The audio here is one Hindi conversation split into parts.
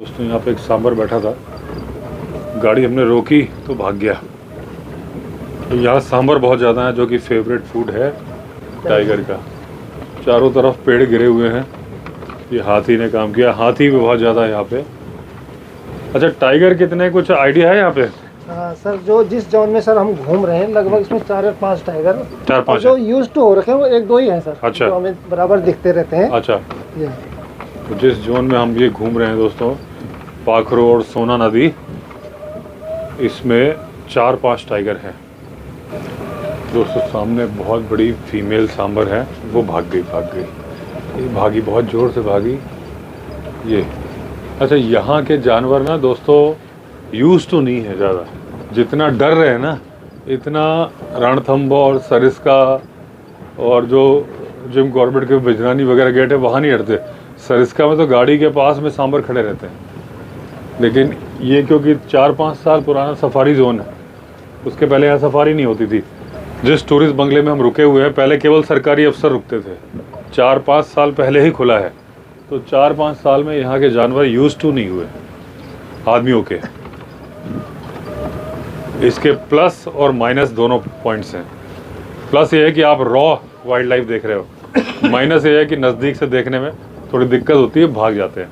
दोस्तों यहाँ पे एक सांबर बैठा था, गाड़ी हमने रोकी तो भाग गया। यहाँ सांबर बहुत ज़्यादा है, जो कि फेवरेट फूड है टाइगर का। चारों तरफ पेड़ गिरे हुए हैं, ये हाथी ने काम किया। हाथी भी बहुत ज़्यादा है यहाँ पे। अच्छा, टाइगर कितने, कुछ आइडिया है यहाँ पे? हाँ सर, जो जिस जोन में सर हम घूम रहे हैं लगभग इसमें 4 या 5 टाइगर, 4-5 जो यूज टू हो रखे हैं वो 1-2 ही हैं सर। अच्छा। जो हमें बराबर दिखते रहते हैं। अच्छा, ये तो जिस जोन में हम ये घूम रहे हैं दोस्तों, पाखरो और सोना नदी, इसमें 4-5 टाइगर हैं दोस्तों। सामने बहुत बड़ी फीमेल सांबर है, वो भाग गई। ये भागी, बहुत ज़ोर से भागी ये। अच्छा, यहाँ के जानवर ना दोस्तों यूज तो नहीं है ज़्यादा। जितना डर रहे हैं ना, इतना रणथंभौर और सरिस्का और जो जिम कॉर्बेट के बिजरानी वगैरह गेट है वहाँ नहीं हटते। सरिस्का में तो गाड़ी के पास में सांबर खड़े रहते हैं, लेकिन ये क्योंकि 4-5 साल पुराना सफारी जोन है, उसके पहले यहाँ सफारी नहीं होती थी। जिस टूरिस्ट बंगले में हम रुके हुए हैं, पहले केवल सरकारी अफसर रुकते थे। 4-5 साल पहले ही खुला है, तो 4-5 साल में यहाँ के जानवर यूज टू नहीं हुए आदमियों के। इसके प्लस और माइनस दोनों पॉइंट्स हैं। प्लस ये है कि आप रॉ वाइल्ड लाइफ देख रहे हो, माइनस ये है कि नज़दीक से देखने में थोड़ी दिक्कत होती है, भाग जाते हैं।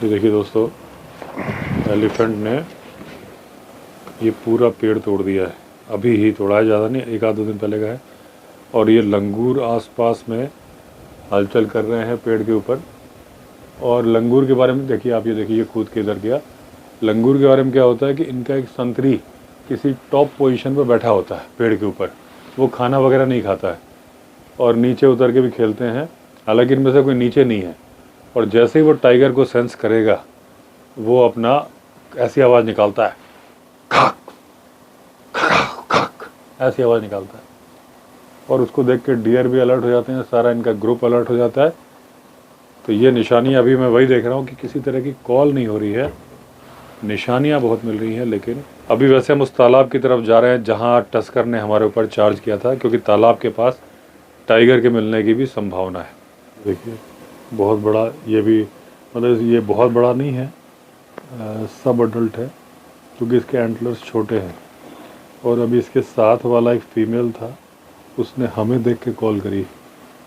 ये देखिए दोस्तों, एलिफेंट ने ये पूरा पेड़ तोड़ दिया है, अभी ही तोड़ा है, ज़्यादा नहीं, 1-2 दिन पहले का है। और ये लंगूर आसपास में हलचल कर रहे हैं पेड़ के ऊपर। और लंगूर के बारे में देखिए आप, ये देखिए ये कूद के इधर गया। लंगूर के बारे में क्या होता है कि इनका एक संतरी किसी टॉप पोजीशन पर बैठा होता है पेड़ के ऊपर, वो खाना वगैरह नहीं खाता है और नीचे उतर के भी खेलते हैं। हालांकि इनमें से कोई नीचे नहीं है, और जैसे ही वो टाइगर को सेंस करेगा, वो अपना ऐसी आवाज़ निकालता है, खाक खाक खाक, ऐसी आवाज़ निकालता है। और उसको देख के डियर भी अलर्ट हो जाते हैं, सारा इनका ग्रुप अलर्ट हो जाता है। तो ये निशानियाँ अभी मैं वही देख रहा हूँ कि किसी तरह की कॉल नहीं हो रही है, निशानियाँ बहुत मिल रही हैं। लेकिन अभी वैसे हम उस तालाब की तरफ जा रहे हैं जहाँ टस्कर ने हमारे ऊपर चार्ज किया था, क्योंकि तालाब के पास टाइगर के मिलने की भी संभावना है। देखिए बहुत बड़ा, ये भी मतलब ये बहुत बड़ा नहीं है, सब अडल्ट है, क्योंकि इसके एंटलर्स छोटे हैं। और अभी इसके साथ वाला एक फीमेल था, उसने हमें देख के कॉल करी।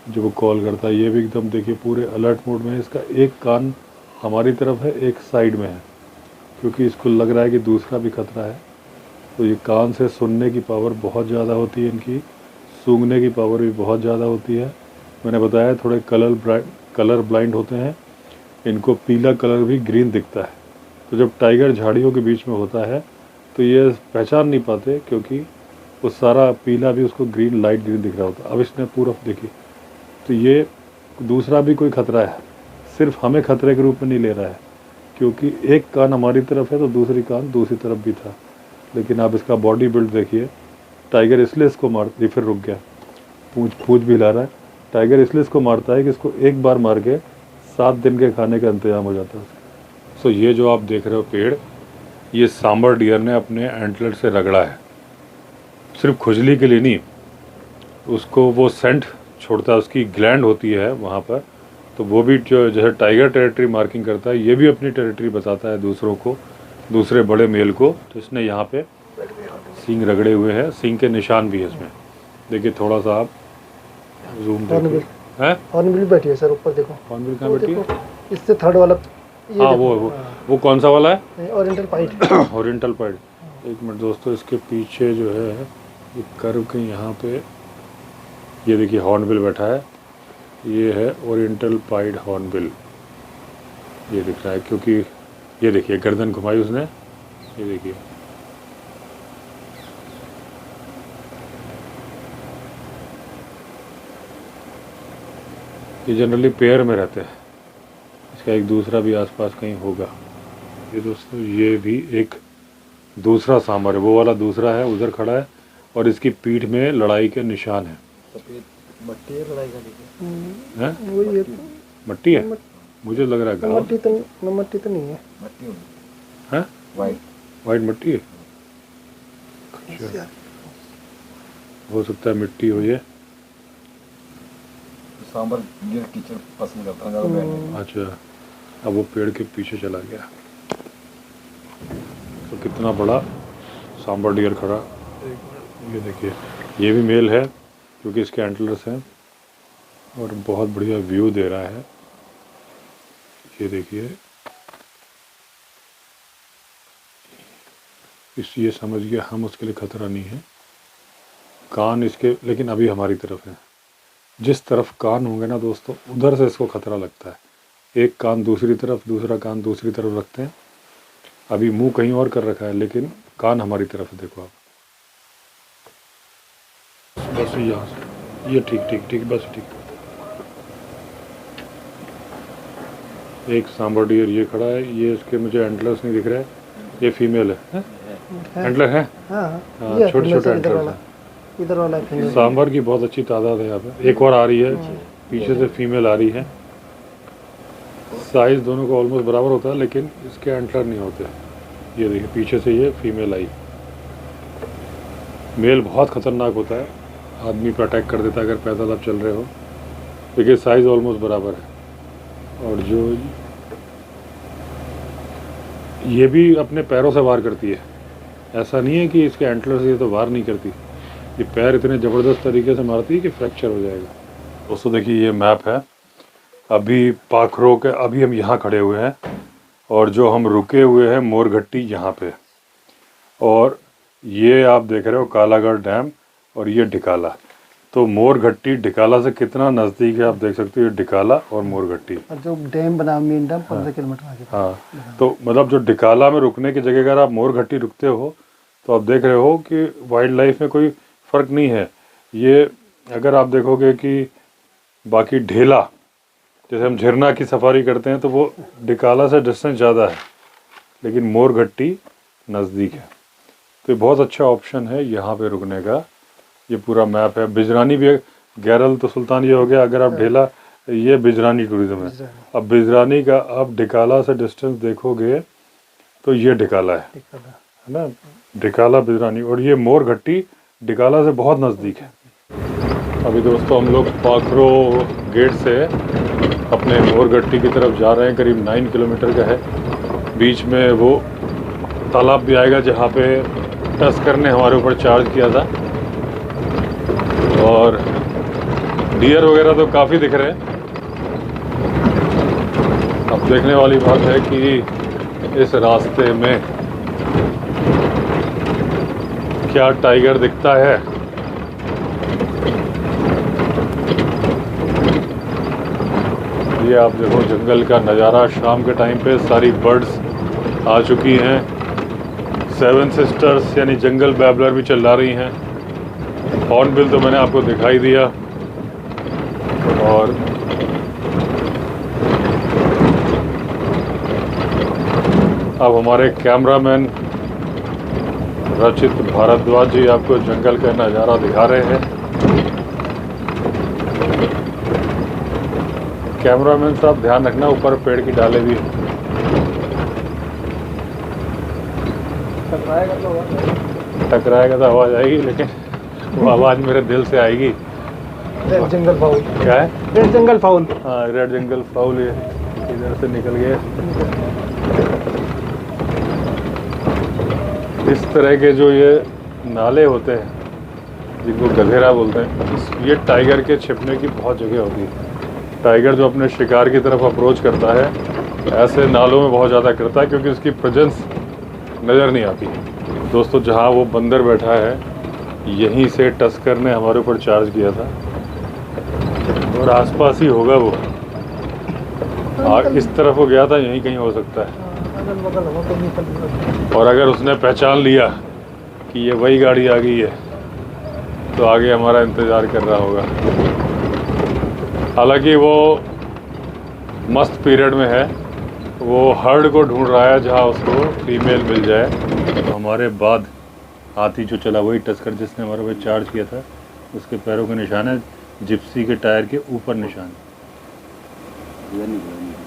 जो वो कॉल करता है, ये भी एकदम देखिए पूरे अलर्ट मोड में है। इसका एक कान हमारी तरफ है, एक साइड में है, क्योंकि इसको लग रहा है कि दूसरा भी खतरा है। तो ये कान से सुनने की पावर बहुत ज़्यादा होती है इनकी, सूंघने की पावर भी बहुत ज़्यादा होती है। मैंने बताया थोड़े कलर ब्लाइंड होते हैं, इनको पीला कलर भी ग्रीन दिखता है। तो जब टाइगर झाड़ियों के बीच में होता है तो ये पहचान नहीं पाते, क्योंकि वो सारा पीला भी उसको ग्रीन, लाइट ग्रीन दिख रहा होता है। अब इसने पूरा देखी, तो ये दूसरा भी कोई खतरा है, सिर्फ हमें खतरे के रूप में नहीं ले रहा है, क्योंकि एक कान हमारी तरफ है तो दूसरी कान दूसरी तरफ भी था। लेकिन आप इसका बॉडी बिल्ड देखिए, टाइगर इसलिए इसको मार, फिर रुक गया, पूँछ भी हिला रहा है। टाइगर इसलिए इसको मारता है कि इसको एक बार मार के 7 दिन के खाने का इंतजाम हो जाता है। सो ये जो आप देख रहे हो पेड़, ये सांबर डियर ने अपने एंटलर से रगड़ा है, सिर्फ खुजली के लिए नहीं, उसको वो सेंट छोड़ता है, उसकी ग्लैंड होती है वहाँ पर, तो वो भी जो जैसे टाइगर टेरिटरी मार्किंग करता है, ये भी अपनी टेरिटरी बताता है दूसरों को, दूसरे बड़े मेल को। तो इसने यहाँ पे सींग रगड़े हुए हैं, सींग के निशान भी है इसमें। देखिए थोड़ा सा आप जूम देखिए, है हॉर्नबिल बैठी है सर ऊपर, देखो हॉर्नबिल कहाँ बैठी है? इससे थर्ड वाला। हाँ वो कौन सा वाला है? Oriental pied. Oriental pied. एक मिनट दोस्तों, इसके पीछे जो है ये कर्व के यहाँ पे, ये देखिए हॉर्नबिल बैठा है, ये है ओरिएंटल पाइड हॉर्नबिल, ये दिख रहा है, क्योंकि ये देखिए गर्दन घुमाई उसने, ये देखिए। ये जनरली पेयर में रहते हैं, इसका एक दूसरा भी आसपास कहीं होगा। ये दोस्तों ये भी एक दूसरा सांबर है, वो वाला दूसरा है, उधर खड़ा है, और इसकी पीठ में लड़ाई के निशान है। सफेद मट्टी है लड़ाई का, है वही है, मट्टी है, मुझे लग रहा है घाव। मट्टी तो नहीं है, मट्टी है वाइट मट्टी है। अच्छा, हो सकता है मिट्टी हो ये। सांबर टीचर पसंद करता है ज़्यादा बैठने। अच्छा, अब वो पेड़ के पीछे चला गया। तो कितना बड़ा सांबर डियर खड़ा, ये देखिए, ये भी मेल है क्योंकि इसके एंटलर्स हैं और बहुत बढ़िया व्यू दे रहा है। ये देखिए, ये समझ गया हम उसके लिए खतरा नहीं है। कान इसके लेकिन अभी हमारी तरफ है। जिस तरफ कान होंगे ना दोस्तों, उधर से इसको खतरा लगता है। एक कान दूसरी तरफ, दूसरा कान दूसरी तरफ रखते हैं। अभी मुंह कहीं और कर रखा है लेकिन कान हमारी तरफ है। देखो आप, बस यहाँ से ये ठीक ठीक ठीक, बस ठीक। एक सांबर डियर ये खड़ा है, ये इसके मुझे एंटलर्स नहीं दिख रहे हैं। ये फीमेल है, एंटलर है, हाँ छोटे छोटे एंटलर्स हैं। इधर वाला है। सांबर की बहुत अच्छी तादाद है यहाँ पे। एक और आ रही है, पीछे से फीमेल आ रही है। साइज दोनों का ऑलमोस्ट बराबर होता है लेकिन इसके एंटलर नहीं होते। ये देखिए, पीछे से ये फीमेल आई। मेल बहुत ख़तरनाक होता है, आदमी पर अटैक कर देता है अगर पैदल आप चल रहे हो। देखिए साइज़ ऑलमोस्ट बराबर है। और जो ये भी अपने पैरों से वार करती है, ऐसा नहीं है कि इसके एंटलर से ये तो वार नहीं करती। ये पैर इतने ज़बरदस्त तरीके से मारती है कि फ्रैक्चर हो जाएगा। दोस्तों देखिए, ये मैप है अभी पाखरो के। अभी हम यहाँ खड़े हुए हैं और जो हम रुके हुए हैं मोरघट्टी यहाँ पे, और ये आप देख रहे हो कालागढ़ डैम और ये डिकाला। तो मोरघट्टी डिकाला से कितना नज़दीक है आप देख सकते हो। ये डिकाला और मोरघट्टी, जो डैम बना मेन डैम 15 किलोमीटर आगे। हाँ, तो मतलब जो डिकाला में रुकने की जगह अगर आप मोरघट्टी रुकते हो तो आप देख रहे हो कि वाइल्ड लाइफ में कोई फ़र्क नहीं है। ये अगर आप देखोगे कि बाकी ढेला, जैसे हम झरना की सफारी करते हैं तो वो डिकाला से डिस्टेंस ज़्यादा है, लेकिन मोरघट्टी नज़दीक है। तो ये बहुत अच्छा ऑप्शन है यहाँ पे रुकने का। ये पूरा मैप है। बिजरानी भी है, गैरल तो सुल्तान ये हो गया। अगर आप ढेला, ये बिजरानी टूरिज्म है। अब बिजरानी का आप डिकाला से डिस्टेंस देखोगे तो ये डिकाला है ना, डिकाला बिजरानी, और ये मोरघट्टी डिकाला से बहुत नज़दीक है। अभी दोस्तों हम लोग पाखरो गेट से अपने मोरघट्टी की तरफ जा रहे हैं। करीब 9 किलोमीटर का है। बीच में वो तालाब भी आएगा जहाँ पे टस्कर ने हमारे ऊपर चार्ज किया था। और डियर वगैरह तो काफ़ी दिख रहे हैं। अब देखने वाली बात है कि इस रास्ते में क्या टाइगर दिखता है। ये आप देखो जंगल का नज़ारा। शाम के टाइम पे सारी बर्ड्स आ चुकी हैं। 7 सिस्टर्स यानी जंगल बैबलर भी चिल्ला रही हैं। हॉर्नबिल तो मैंने आपको दिखाई दिया। और अब हमारे कैमरामैन रचित भारद्वाज जी आपको जंगल का नज़ारा दिखा रहे हैं। कैमरामैन साहब ध्यान रखना, ऊपर पेड़ की डाले भी हैं। टकराएगा तो आवाज़ आएगी, लेकिन वो आवाज़ मेरे दिल से आएगी। रेड जंगल फाउल। क्या है? रेड जंगल फाउल। हाँ, रेड जंगल फाउल। ये इधर से निकल गए। इस तरह के जो ये नाले होते हैं जिनको गधेरा बोलते हैं, ये टाइगर के छिपने की बहुत जगह होती है। टाइगर जो अपने शिकार की तरफ अप्रोच करता है, ऐसे नालों में बहुत ज़्यादा करता है क्योंकि उसकी प्रेजेंस नज़र नहीं आती। दोस्तों जहाँ वो बंदर बैठा है, यहीं से टस्कर ने हमारे ऊपर चार्ज किया था और आसपास ही होगा वो। इस तरफ वो गया था, यहीं कहीं हो सकता है। और अगर उसने पहचान लिया कि ये वही गाड़ी आ गई है तो आगे हमारा इंतज़ार कर रहा होगा। हालांकि वो मस्त पीरियड में है, वो हर्ड को ढूंढ रहा है जहां उसको फीमेल मिल जाए। तो हमारे बाद हाथी जो चला, वही टस्कर जिसने हमारे पे चार्ज किया था, उसके पैरों के निशान है, जिप्सी के टायर के ऊपर निशान।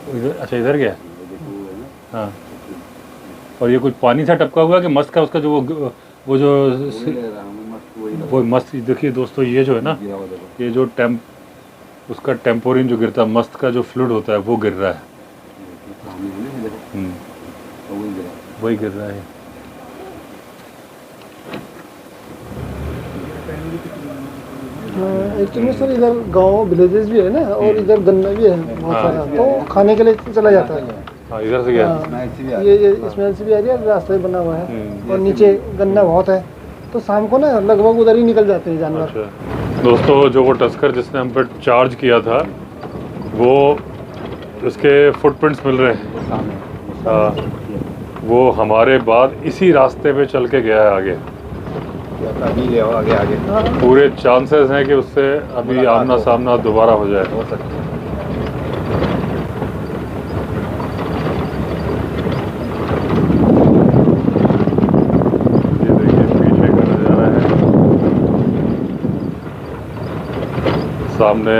इधर, अच्छा इधर गया। हाँ, और ये कुछ पानी सा टपका हुआ कि मस्त का उसका जो वो जो वो मस्त। देखिए दोस्तों, ये जो है ना, ये जो उसका टेम्पोरिन जो गिरता है, मस्त का जो फ्लूइड होता है वो गिर रहा है। वही गिरा। वही गिर रहा है। एक्चुअली में सर इधर गांव विलेजेस भी है ना, और इधर गन्ना भी है बहुत हाँ। सारा, तो खाने के लिए चला जाता है। हाँ, इधर से गया। हाँ, मैं इसी भी आ ये स्मेल से भी आ रही है, रास्ता भी बना हुआ है, हम्म। और नीचे गन्ना बहुत है, तो शाम को ना लगभग उधर ही निकल जाते हैं जानवर। अच्छा दोस्तों, जो वो टस्कर जिसने हम पे चार्ज किया था, वो उसके फुटप्रिंट्स मिल रहे हैं। सामने। हाँ, वो हमारे बाद इसी रास्ते पे चल के गया है आगे। या अभी ले आओ आगे आगे। हाँ, पूरे चांसेस हैं कि उससे अभी मुलाकात आमना हो। सामना दोबारा हो जाए। हो सकता है। ये देखिए पीछे का नजारा है, सामने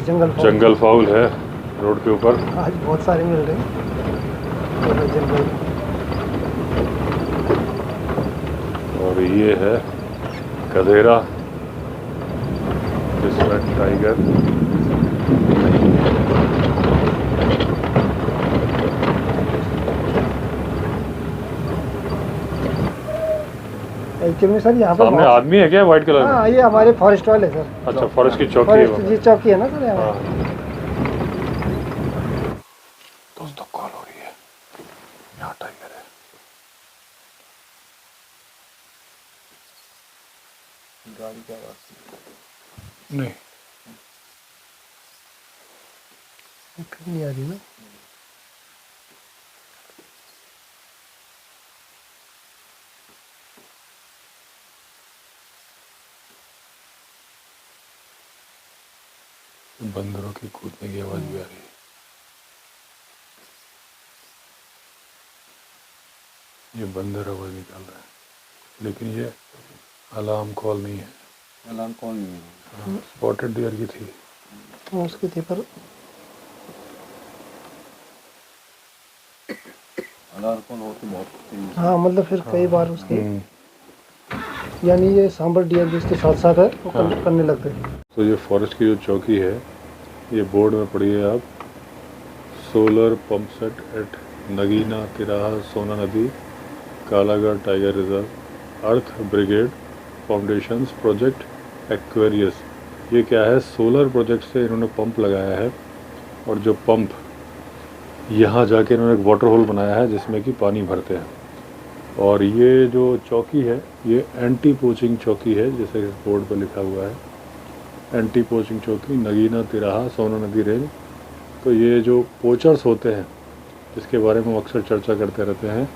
जंगल जंगल फाउल है रोड के ऊपर। आज बहुत सारे मिल रहे हैं जंगल। और ये है गधेरा, जिसमें टाइगर नहीं है। एक्चुअली में सर यहाँ पे सामने बहुत- आदमी है क्या व्हाइट कलर में? हाँ, ये हमारे फॉरेस्ट वाले सर। अच्छा, फॉरेस्ट की चौकी है फॉरेस्ट वो। जी चौकी है ना सर यहाँ। हाँ। दोस्तों कॉल हो रही है, यहाँ टाइगर है। गाड़ी क्या आवाज? नहीं, नहीं आ रही ना। बंदरों की कूदने की आवाज भी आ रही है। ये बंदर आवाज निकाल रहा है, लेकिन ये अलार्म कॉल नहीं है। अलार्म कौन नहीं है? स्पॉटेड डियर की थी। तो उसके थे पर अलार्म कौन हो तो बहुत तेज। हाँ, मतलब फिर कई बार उसके, हम्म। यानी ये सांबर डियर जिसके साथ साथ है वो हाँ। करने लगते हैं। तो ये फॉरेस्ट की जो चौकी है, ये बोर्ड में पढ़िए आप, solar pump set at Nagina तिराहा सोना नदी Kalagarh Tiger Reserve Earth Brigade Foundations Project Aquarius. ये क्या है, सोलर प्रोजेक्ट से इन्होंने पंप लगाया है, और जो पंप यहाँ जाके इन्होंने एक वाटर होल बनाया है जिसमें कि पानी भरते हैं। और ये जो चौकी है, ये एंटी पोचिंग चौकी है, जैसे इस बोर्ड पर लिखा हुआ है, एंटी पोचिंग चौकी नगीना तिराहा सोना नदी रेंज। तो ये जो पोचर्स होते हैं, जिसके बारे में हम अक्सर चर्चा करते रहते हैं,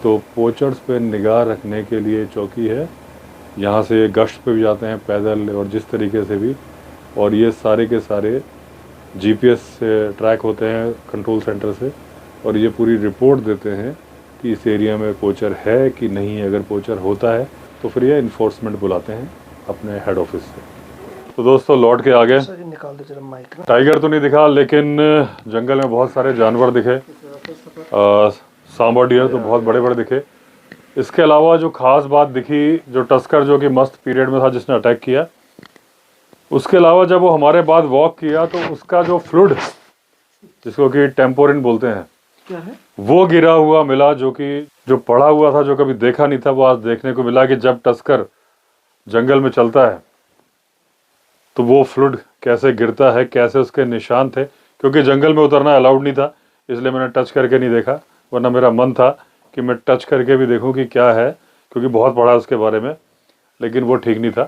तो पोचर्स पे निगाह रखने के लिए चौकी है। यहाँ से ये गश्त पे भी जाते हैं पैदल और जिस तरीके से भी, और ये सारे के सारे जीपीएस से ट्रैक होते हैं कंट्रोल सेंटर से, और ये पूरी रिपोर्ट देते हैं कि इस एरिया में पोचर है कि नहीं है। अगर पोचर होता है तो फिर ये इन्फोर्समेंट बुलाते हैं अपने हेड ऑफिस से। तो दोस्तों लौट के आ गए। सर ये निकाल दो जरा माइक ना। टाइगर तो नहीं दिखा, लेकिन जंगल में बहुत सारे जानवर दिखे। सांबर डियर तो बहुत बड़े बड़े दिखे। इसके अलावा जो खास बात दिखी, जो टस्कर जो कि मस्त पीरियड में था जिसने अटैक किया, उसके अलावा जब वो हमारे बाद वॉक किया तो उसका जो फ्लूइड, जिसको कि टेम्पोरिन बोलते हैं, क्या है? वो गिरा हुआ मिला, जो कि जो पड़ा हुआ था, जो कभी देखा नहीं था, वो आज देखने को मिला कि जब टस्कर जंगल में चलता है तो वो फ्लूइड कैसे गिरता है, कैसे उसके निशान थे। क्योंकि जंगल में उतरना अलाउड नहीं था, इसलिए मैंने टच करके नहीं देखा, वरना मेरा मन था कि मैं टच करके भी देखूं कि क्या है, क्योंकि बहुत पढ़ा उसके बारे में, लेकिन वो ठीक नहीं था।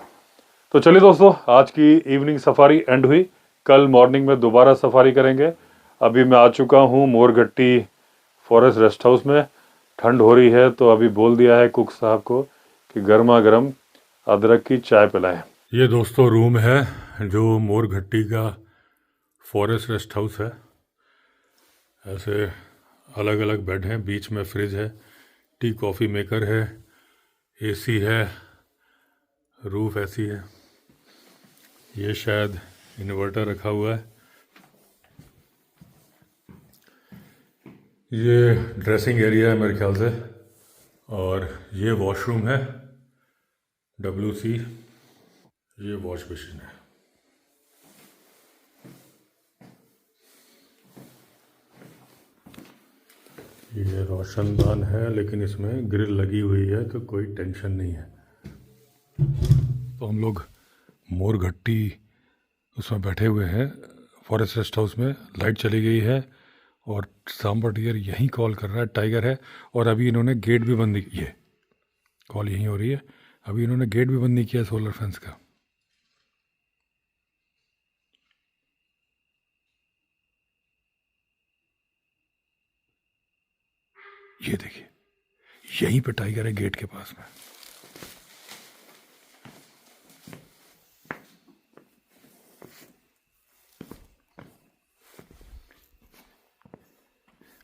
तो चलिए दोस्तों, आज की इवनिंग सफारी एंड हुई। कल मॉर्निंग में दोबारा सफारी करेंगे। अभी मैं आ चुका हूँ मोरघट्टी फॉरेस्ट रेस्ट हाउस में। ठंड हो रही है तो अभी बोल दिया है कुक साहब को कि गर्मा गर्म अदरक की चाय पिलाएं। ये दोस्तों रूम है जो मोरघट्टी का फॉरेस्ट रेस्ट हाउस है। ऐसे अलग अलग बेड हैं, बीच में फ्रिज है, टी कॉफ़ी मेकर है, एसी है, रूफ ऐसी है। ये शायद इन्वर्टर रखा हुआ है। ये ड्रेसिंग एरिया है मेरे ख्याल से, और ये वॉशरूम है WC। ये वॉश बेसिन है। ये रोशनदान है लेकिन इसमें ग्रिल लगी हुई है तो कोई टेंशन नहीं है। तो हम लोग मोर घट्टी उसमें बैठे हुए हैं फॉरेस्ट रेस्ट हाउस में। लाइट चली गई है और सांबर डियर यहीं कॉल कर रहा है, टाइगर है। और अभी इन्होंने गेट भी बंद नहीं किया, कॉल यहीं हो रही है। अभी इन्होंने गेट भी बंद नहीं किया सोलर फेंस का। ये देखिए यहीं पे टाइगर है गेट के पास में।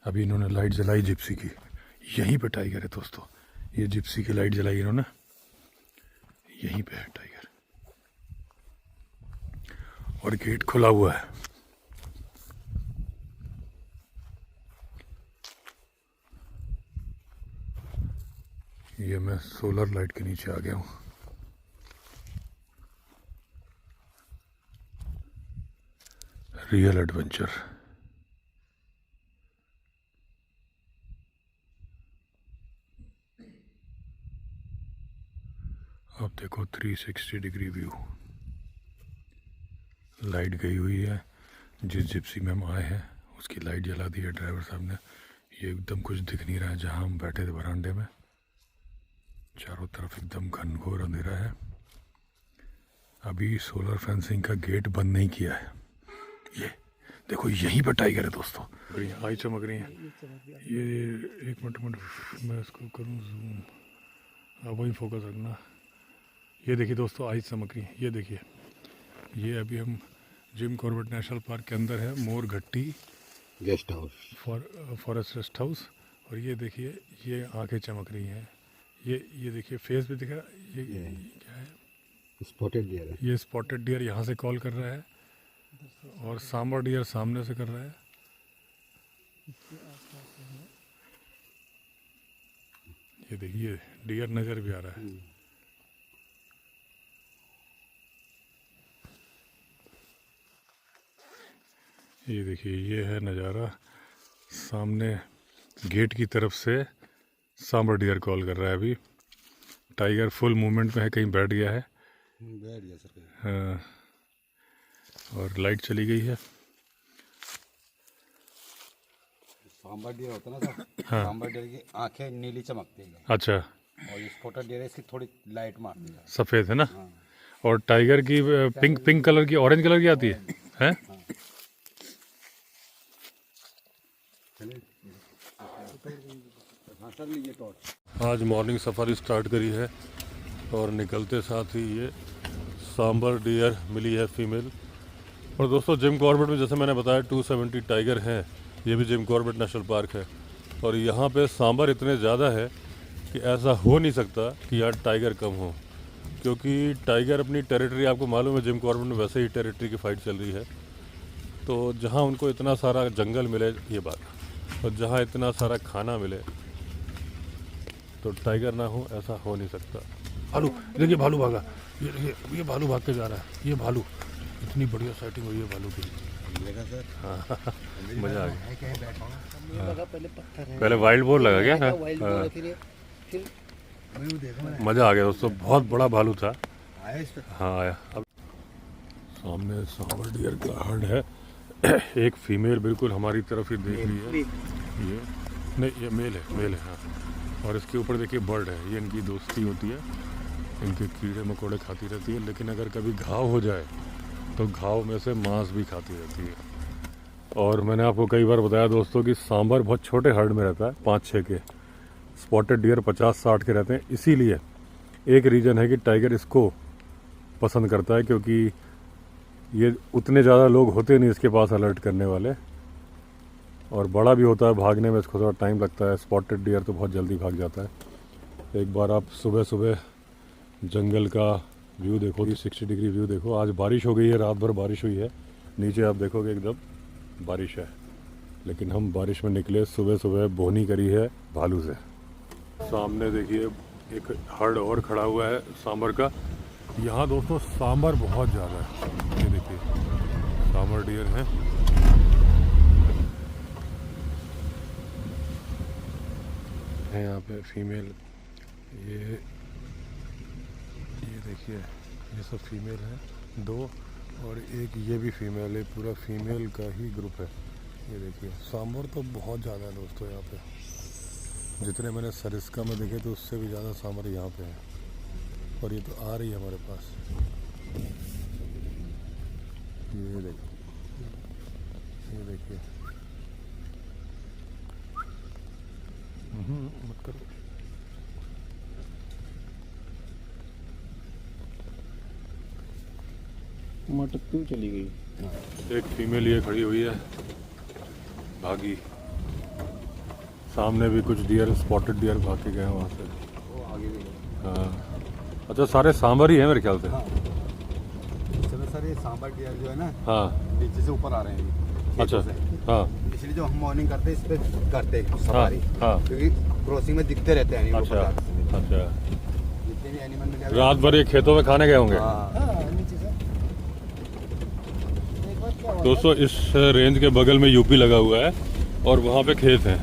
अभी इन्होंने लाइट जलाई जिप्सी की, यहीं पे टाइगर है दोस्तों। ये जिप्सी की लाइट जलाई इन्होंने, यहीं पे है टाइगर और गेट खुला हुआ है। ये मैं सोलर लाइट के नीचे आ गया हूँ। Real adventure. अब देखो 360 डिग्री व्यू। लाइट गई हुई है, जिस जिप्सी में हम आए हैं उसकी लाइट जला दी है ड्राइवर साहब ने। ये एकदम कुछ दिख नहीं रहा है जहाँ हम बैठे थे बरामदे में, चारों तरफ एकदम घनघोर अंधेरा है। अभी सोलर फेंसिंग का गेट बंद नहीं किया है। ये देखो यहीं पर टाइगर है दोस्तों, आई चमक रही है। ये एक मिनट मैं इसको करूँ जूम, आप वही फोकस रखना। ये देखिए दोस्तों आई चमक रही है। ये देखिए, ये अभी हम जिम कॉर्बेट नेशनल पार्क के अंदर है, मोर घट्टी guest house forest rest house. और ये देखिए ये आंखें चमक रही हैं। ये देखिए फेस भी दिख रहा है। ये क्या है? स्पॉटेड डियर है। ये स्पॉटेड डियर यहाँ से कॉल कर रहा है और सांबर डियर सामने से कर रहा है। ये देखिए डियर नज़र भी आ रहा है। ये देखिए ये है नज़ारा, सामने गेट की तरफ से सांबर डियर कॉल कर रहा है। अभी टाइगर फुल मूवमेंट में है, कहीं बैठ गया है। बैठ गया सर। हाँ, और लाइट चली गई है। सांबर डियर होता है ना सर, हाँ। सांबर डियर की आंखें नीली चमकती है अच्छा, और ये स्पॉटेड डियर है, इसकी थोड़ी लाइट मारती है। सफ़ेद है ना। हाँ। और टाइगर की पिंक कलर की, ऑरेंज कलर की आती है, हैं? हाँ सर लीजिए टॉर्च। आज मॉर्निंग सफारी स्टार्ट करी है और निकलते साथ ही ये सांबर डियर मिली है फीमेल। और दोस्तों जिम कॉर्बेट में जैसे मैंने बताया 270 टाइगर हैं। ये भी जिम कॉर्बेट नेशनल पार्क है और यहाँ पे सांबर इतने ज़्यादा है कि ऐसा हो नहीं सकता कि यहाँ टाइगर कम हो, क्योंकि टाइगर अपनी टेरिटरी, आपको मालूम है जिम कॉर्बेट में वैसे ही टेरिटरी की फ़ाइट चल रही है। तो जहाँ उनको इतना सारा जंगल मिले, ये बात, और जहाँ इतना सारा खाना मिले तो टाइगर ना हो, ऐसा हो नहीं सकता। भालू देखिए, भालू भागा, ये देखिए ये भालू भाग के जा रहा है। ये भालू, इतनी बढ़िया सेटिंग हुई है भालू की। हाँ मज़ा आ गया। पहले वाइल्ड बोर लगा क्या? मज़ा आ गया दोस्तों, बहुत बड़ा भालू था। हाँ आया। अब सामने सांबर डियर का हर्ड है। एक फीमेल बिल्कुल हमारी तरफ ही देख रही है। ये नहीं, ये मेल है हाँ। और इसके ऊपर देखिए बर्ड है, ये इनकी दोस्ती होती है, इनके कीड़े मकोड़े खाती रहती है। लेकिन अगर कभी घाव हो जाए तो घाव में से मांस भी खाती रहती है। और मैंने आपको कई बार बताया दोस्तों कि सांबर बहुत छोटे हर्ड में रहता है, 5-6 के। स्पॉटेड डियर 50-60 के रहते हैं। इसीलिए एक रीज़न है कि टाइगर इसको पसंद करता है, क्योंकि ये उतने ज़्यादा लोग होते नहीं इसके पास अलर्ट करने वाले, और बड़ा भी होता है, भागने में इसको थोड़ा टाइम लगता है। स्पॉटेड डियर तो बहुत जल्दी भाग जाता है। एक बार आप सुबह सुबह जंगल का व्यू देखो, 360 डिग्री व्यू देखो। आज बारिश हो गई है, रात भर बारिश हुई है। नीचे आप देखोगे एकदम बारिश है, लेकिन हम बारिश में निकले सुबह सुबह, बोहनी करी है भालू से। सामने देखिए एक हर्ड और खड़ा हुआ है सांबर का। यहाँ दोस्तों सांबर बहुत ज़्यादा है। ये देखिए सांबर डियर है। है यहाँ पे फीमेल। ये देखिए, ये सब फीमेल है 2, और एक ये भी फीमेल है। पूरा फीमेल का ही ग्रुप है। ये देखिए, सांभर तो बहुत ज़्यादा है दोस्तों यहाँ पे। जितने मैंने सरिस्का में देखे तो उससे भी ज़्यादा सांभर यहाँ पे है। और ये तो आ रही है हमारे पास। ये देखिए, मत करो। मटक क्यों चली गई? एक फीमेल ये खड़ी हुई है, भागी। सामने भी कुछ डियर, स्पॉटेड डियर भाग के गए हैं वहाँ से। वो आगे भी गए। हाँ, अच्छा, सारे सांभर ही हैं मेरे ख्याल से। हाँ। चलो सर, ये सांभर डियर जो है ना, हाँ, नीचे से ऊपर आ रहे हैं खेतों अच्छा, से। हाँ, इसलिए जो हम मॉर्निंग करते हैं इस पे करते हैं सफारी। हाँ, क्योंकि क्रॉसिंग में दिखते रहते हैं एनिमल। अच्छा, अच्छा। जितने भी एनिमल मिले रात भर ये खेतों में खाने गए होंगे। हाँ। हाँ, नीचे से एक बार क्या हुआ दोस्तों, इस रेंज के बगल में यूपी लगा हुआ है और वहाँ पे खेत हैं।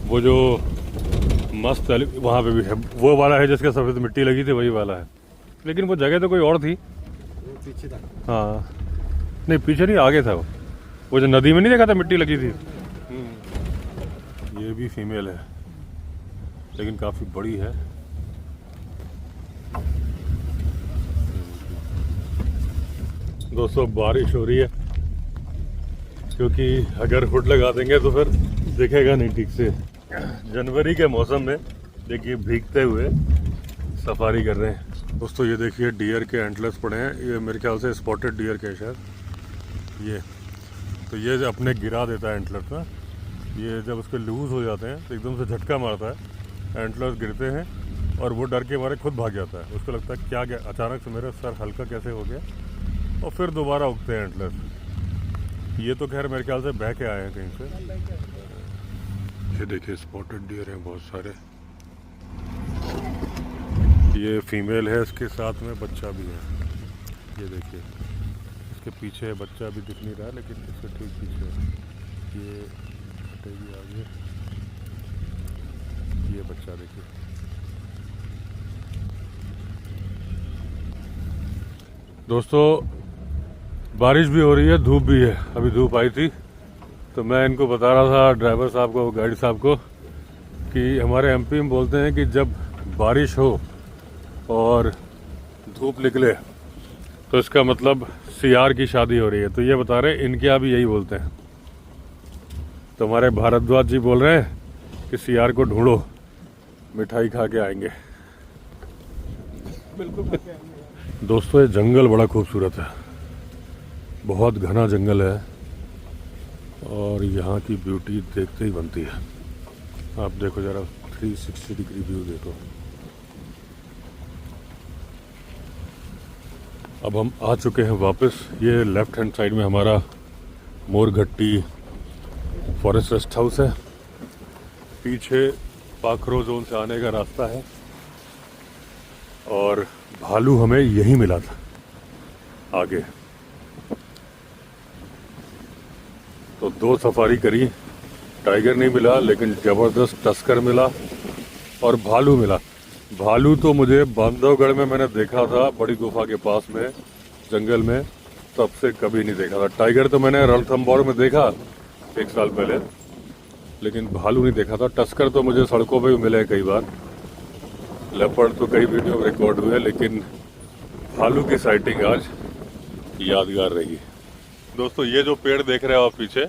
वो जो मस्त वहाँ पे भी है, वो वाला है जिसके सफेद मिट्टी लगी थी, वही वाला है। लेकिन वो जगह तो कोई और थी। वो पीछे था। हाँ, नहीं, पीछे नहीं, आगे था वो जो नदी में नहीं देखा था मिट्टी लगी थी। ये भी फीमेल है, लेकिन काफ़ी बड़ी है। दोस्तों, बारिश हो रही है, क्योंकि अगर हुड लगा देंगे तो फिर दिखेगा नहीं ठीक से। जनवरी के मौसम में देखिए, भीगते हुए सफारी कर रहे हैं। दोस्तों, ये देखिए, डियर के एंटलर्स पड़े हैं। ये मेरे ख्याल से स्पॉटेड डियर के शायद। ये तो ये अपने गिरा देता है एंटलर्स ना। ये जब उसके लूज़ हो जाते हैं तो एकदम से झटका मारता है, एंटलर्स गिरते हैं और वो डर के मारे खुद भाग जाता है। उसको लगता है क्या गया, अचानक से मेरा सर हल्का कैसे हो गया, और फिर दोबारा उगते हैं एंटलर्स। ये तो खैर मेरे ख्याल से बह के आए हैं कहीं से। ये देखिए, स्पॉटेड डियर हैं बहुत सारे। ये फीमेल है, इसके साथ में बच्चा भी है। ये देखिए, इसके पीछे बच्चा भी दिख नहीं रहा है, लेकिन इसके ठीक पीछे है। ये हटेगी आगे, ये बच्चा देखिए। दोस्तों, बारिश भी हो रही है, धूप भी है। अभी धूप आई थी तो मैं इनको बता रहा था, ड्राइवर साहब को, गाइड साहब को, कि हमारे एमपी में बोलते हैं कि जब बारिश हो और धूप निकले तो इसका मतलब सियार की शादी हो रही है। तो ये बता रहे हैं, इनके यहाँ भी यही बोलते हैं। तो हमारे भारद्वाज जी बोल रहे हैं कि सियार को ढूंढो, मिठाई खा के आएंगे। बिल्कुल। दोस्तों, ये जंगल बड़ा खूबसूरत है, बहुत घना जंगल है, और यहाँ की ब्यूटी देखते ही बनती है। आप देखो जरा, 360 डिग्री व्यू देखो। अब हम आ चुके हैं वापस। ये लेफ्ट हैंड साइड में हमारा मोरघट्टी फॉरेस्ट रेस्ट हाउस है। पीछे पाखरो जोन से आने का रास्ता है, और भालू हमें यही मिला था आगे। तो 2 सफारी करी, टाइगर नहीं मिला, लेकिन ज़बरदस्त टस्कर मिला और भालू मिला। भालू तो मुझे बांधवगढ़ में मैंने देखा था, बड़ी गुफा के पास में जंगल में, तब से कभी नहीं देखा था। टाइगर तो मैंने रणथंभौर में देखा 1 साल पहले, लेकिन भालू नहीं देखा था। टस्कर तो मुझे सड़कों पे भी मिले कई बार, लेपर्ड तो कई वीडियो रिकॉर्ड हुए, लेकिन भालू की साइटिंग आज यादगार रही। दोस्तों, ये जो पेड़ देख रहे हो आप पीछे,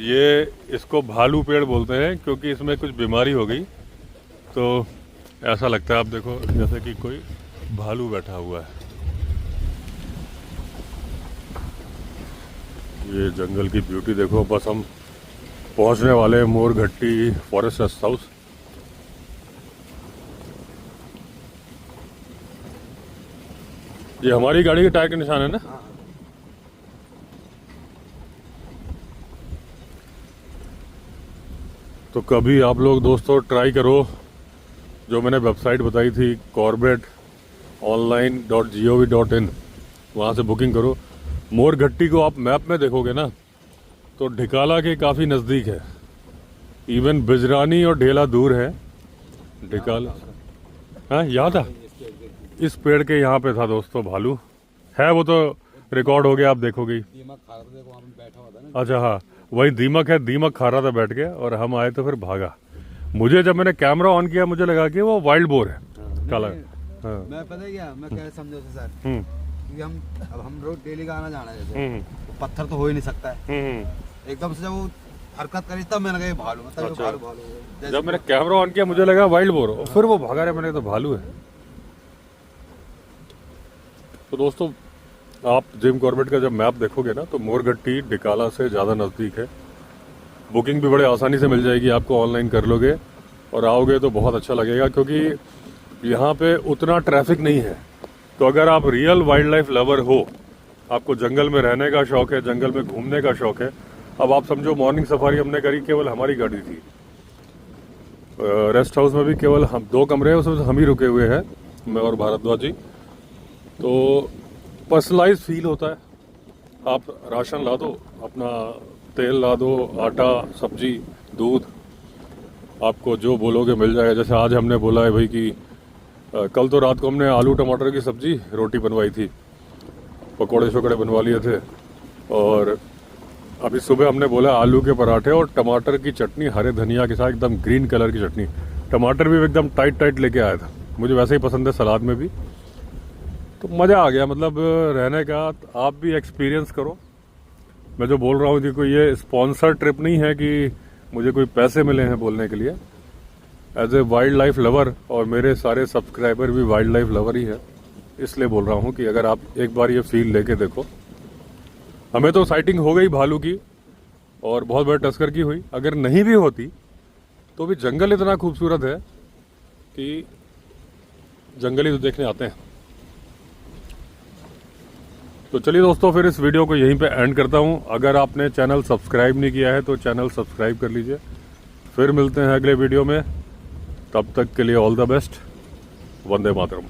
ये इसको भालू पेड़ बोलते हैं, क्योंकि इसमें कुछ बीमारी हो गई तो ऐसा लगता है, आप देखो, जैसे कि कोई भालू बैठा हुआ है। ये जंगल की ब्यूटी देखो। बस हम पहुंचने वाले हैं मोरघट्टी फॉरेस्ट रेस्ट हाउस। ये हमारी गाड़ी के टायर के निशान है ना। तो कभी आप लोग दोस्तों ट्राई करो, जो मैंने वेबसाइट बताई थी, corbetonline.gov.in, वहाँ से बुकिंग करो। मोरघट्टी को आप मैप में देखोगे ना, तो ढिकाला के काफ़ी नज़दीक है। इवन बिजरानी और ढेला दूर है। ढिकाला, हाँ याद है, इस पेड़ के यहाँ पे था दोस्तों भालू है। वो तो रिकॉर्ड हो गया, आप देखोगे ही। दीमक खा रहा था, देखो वहाँ पे बैठा हुआ था ना। अच्छा हाँ, वही दीमक है, दीमक खा रहा था बैठ के, और हम आए तो फिर भागा। मुझे जब मैंने कैमरा ऑन किया मुझे लगा कि वो वाइल्ड बोर है काला। हाँ। मैं पता है क्या मैं क्या समझा था सर, हम्म, क्योंकि हम रोज डेली का आना जाना है जैसे, हम्म, तो पत्थर तो हो ही नहीं सकता है। हम्म। एकदम से जब वो हरकत करी तब मैंने कहा ये भालू, मतलब ये अच्छा। भालू भालू जैसे जब मैंने कैमरा ऑन किया मुझे लगा वाइल्ड बोर, और फिर वो भागा रहा, मैंने कहा तो भालू है। तो दोस्तों आप जिम कॉर्बेट का जब मैप देखोगे ना तो मोरगट्टी डिकाला से ज़्यादा नज़दीक है। बुकिंग भी बड़े आसानी से मिल जाएगी आपको, ऑनलाइन कर लोगे और आओगे तो बहुत अच्छा लगेगा, क्योंकि यहाँ पे उतना ट्रैफिक नहीं है। तो अगर आप रियल वाइल्ड लाइफ लवर हो, आपको जंगल में रहने का शौक है, जंगल में घूमने का शौक है। अब आप समझो मॉर्निंग सफारी हमने करी, केवल हमारी गाड़ी थी। रेस्ट हाउस में भी केवल हम 2 कमरे हैं, उसमें हम ही रुके हुए हैं, मैं और भारद्वाज जी। तो पर्सनलाइज फील होता है। आप राशन ला दो, अपना तेल ला दो, आटा, सब्जी, दूध, आपको जो बोलोगे मिल जाएगा। जैसे आज हमने बोला है भाई कि कल तो रात को हमने आलू टमाटर की सब्जी रोटी बनवाई थी, पकोड़े शकोड़े बनवा लिए थे, और अभी सुबह हमने बोला आलू के पराठे और टमाटर की चटनी हरे धनिया के साथ, एकदम ग्रीन कलर की चटनी। टमाटर भी एकदम टाइट टाइट लेके आया था, मुझे वैसे ही पसंद है सलाद में भी। तो मज़ा आ गया, मतलब रहने का। आप भी एक्सपीरियंस करो। मैं जो बोल रहा हूँ कि कोई ये स्पॉन्सर ट्रिप नहीं है कि मुझे कोई पैसे मिले हैं बोलने के लिए। As a wildlife lover, और मेरे सारे सब्सक्राइबर भी वाइल्ड लाइफ लवर ही है, इसलिए बोल रहा हूँ कि अगर आप एक बार ये फील लेके देखो। हमें तो साइटिंग हो गई भालू की और बहुत बड़े टस्कर की हुई, अगर नहीं भी होती तो भी जंगल इतना खूबसूरत है कि जंगल ही तो देखने आते हैं। तो चलिए दोस्तों, फिर इस वीडियो को यहीं पे एंड करता हूं। अगर आपने चैनल सब्सक्राइब नहीं किया है तो चैनल सब्सक्राइब कर लीजिए। फिर मिलते हैं अगले वीडियो में, तब तक के लिए all the best. Vande Mataram.